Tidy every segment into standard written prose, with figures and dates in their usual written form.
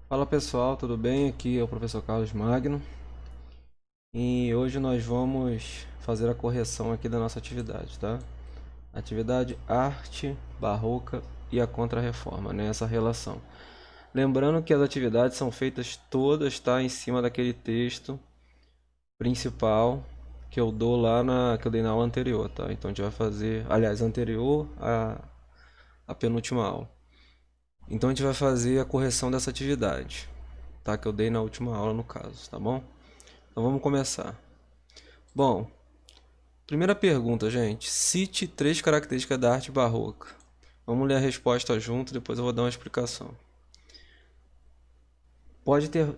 Fala pessoal, tudo bem? Aqui é o professor Carlos Magno e hoje nós vamos fazer a correção aqui da nossa atividade, tá? Atividade arte barroca e a contra-reforma, né? Essa relação. Lembrando que as atividades são feitas todas, tá? Em cima daquele texto principal que eu dou que eu dei na aula anterior, tá? Então a gente vai fazer, aliás, anterior à penúltima aula. Então a gente vai fazer a correção dessa atividade, tá? Que eu dei na última aula no caso, tá bom? Então vamos começar. Bom, primeira pergunta, gente. Cite três características da arte barroca. Vamos ler a resposta junto, depois eu vou dar uma explicação.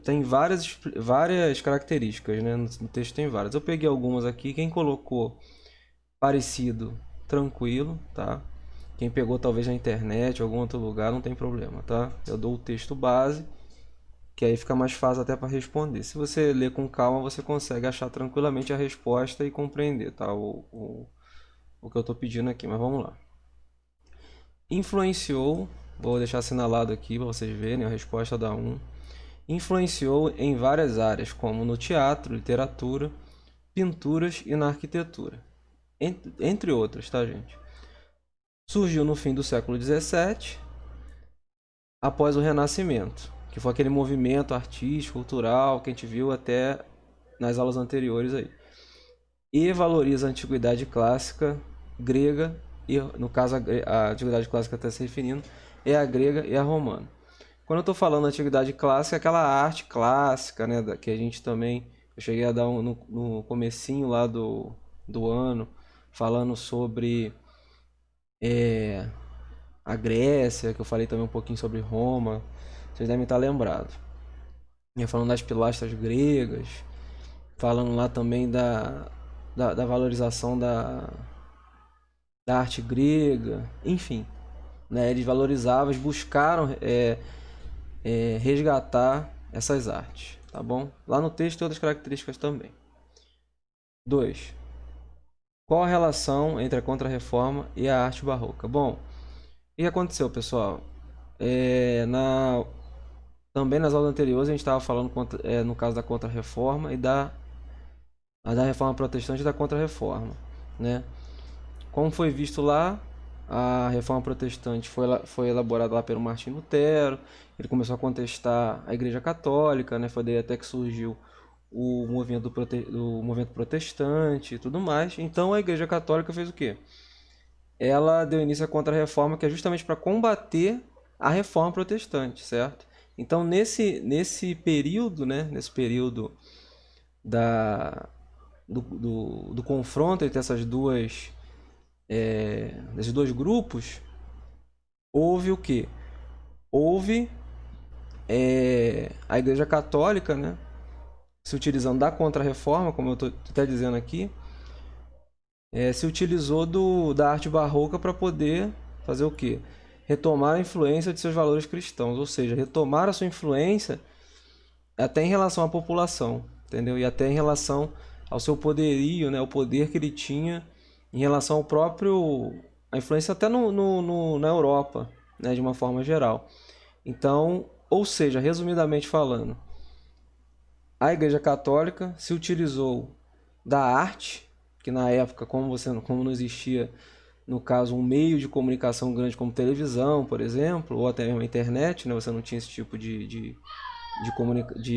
Tem várias características, né? No texto tem várias. Eu peguei algumas aqui. Quem colocou parecido, tranquilo, tá? Quem pegou talvez na internet ou algum outro lugar, não tem problema, tá? Eu dou o texto base, que aí fica mais fácil até para responder. Se você ler com calma, você consegue achar tranquilamente a resposta e compreender, tá? O que eu estou pedindo aqui, mas vamos lá. Influenciou, vou deixar assinalado aqui para vocês verem a resposta da 1. Influenciou em várias áreas, como no teatro, literatura, pinturas e na arquitetura, entre outras, tá, gente? Surgiu no fim do século XVII, após o Renascimento, que foi aquele movimento artístico, cultural que a gente viu até nas aulas anteriores aí. E valoriza a antiguidade clássica grega, e no caso a antiguidade clássica está se referindo, é a grega e a romana. Quando eu estou falando antiguidade clássica, é aquela arte clássica, né, que a gente também, eu cheguei a dar no comecinho lá do ano, falando sobre a Grécia, que eu falei também um pouquinho sobre Roma, vocês devem estar lembrados. E falando das pilastras gregas, falando lá também da valorização da arte grega, enfim, né? Eles valorizavam, eles buscaram resgatar essas artes, tá bom? Lá no texto tem outras características também. 2. Qual a relação entre a Contra-Reforma e a arte barroca? Bom, o que aconteceu, pessoal? Também nas aulas anteriores a gente estava falando no caso da Contra-Reforma e da Reforma Protestante e da Contra-Reforma, né? Como foi visto lá, a Reforma Protestante foi elaborada lá pelo Martim Lutero. Ele começou a contestar a Igreja Católica, né? Foi daí até que surgiu o movimento protestante e tudo mais. Então a Igreja Católica fez o quê? Ela deu início à Contra-Reforma, que é justamente para combater a Reforma Protestante, certo? Então nesse período, né? Nesse período da, do confronto entre esses dois grupos, houve o que? Houve a Igreja Católica, né, se utilizando da Contra-Reforma, como eu estou até dizendo aqui, se utilizou da arte barroca para poder fazer o quê? Retomar a influência de seus valores cristãos, ou seja, retomar a sua influência até em relação à população, entendeu? E até em relação ao seu poderio, né, o poder que ele tinha em relação ao próprio, a influência até na Europa, né, de uma forma geral. Então, ou seja, resumidamente falando, a Igreja Católica se utilizou da arte, que na época, como não existia, no caso, um meio de comunicação grande como televisão, por exemplo, ou até mesmo a internet, né? Você não tinha esse tipo de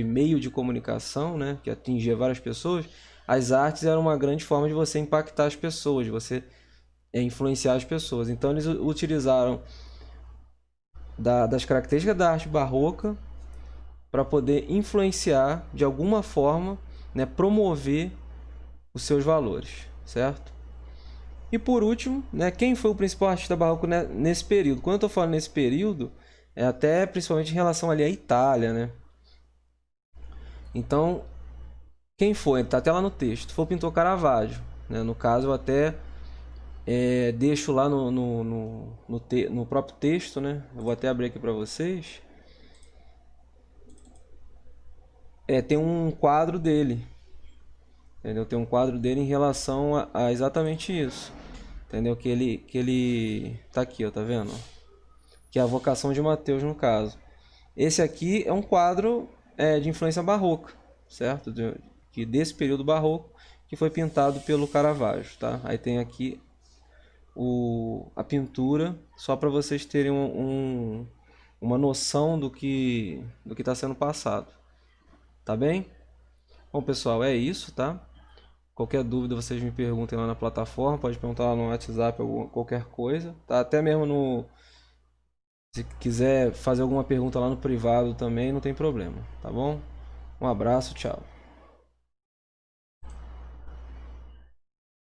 meio de comunicação, né? Que atingia várias pessoas. As artes eram uma grande forma de você impactar as pessoas, de você influenciar as pessoas. Então eles utilizaram das características da arte barroca para poder influenciar de alguma forma, né, promover os seus valores, certo? E por último, né, quem foi o principal artista barroco nesse período? Quando eu estou falando nesse período, é até principalmente em relação ali à Itália, né? Então, quem foi? Está até lá no texto. Foi o pintor Caravaggio, né? No caso, eu até deixo lá no próprio texto, né? Eu vou até abrir aqui para vocês. Tem um quadro dele, entendeu? Tem um quadro dele em relação a exatamente isso, entendeu? Que ele tá aqui, ó, tá vendo? Que é a vocação de Mateus no caso. Esse aqui é um quadro de influência barroca, certo? Desse período barroco que foi pintado pelo Caravaggio, tá? Aí tem aqui a pintura, só para vocês terem uma noção do que está sendo passado, tá bem? Bom, pessoal, é isso, tá? Qualquer dúvida vocês me perguntem lá na plataforma, pode perguntar lá no WhatsApp, qualquer coisa, tá? Até mesmo se quiser fazer alguma pergunta lá no privado também, não tem problema, tá bom? Um abraço, tchau.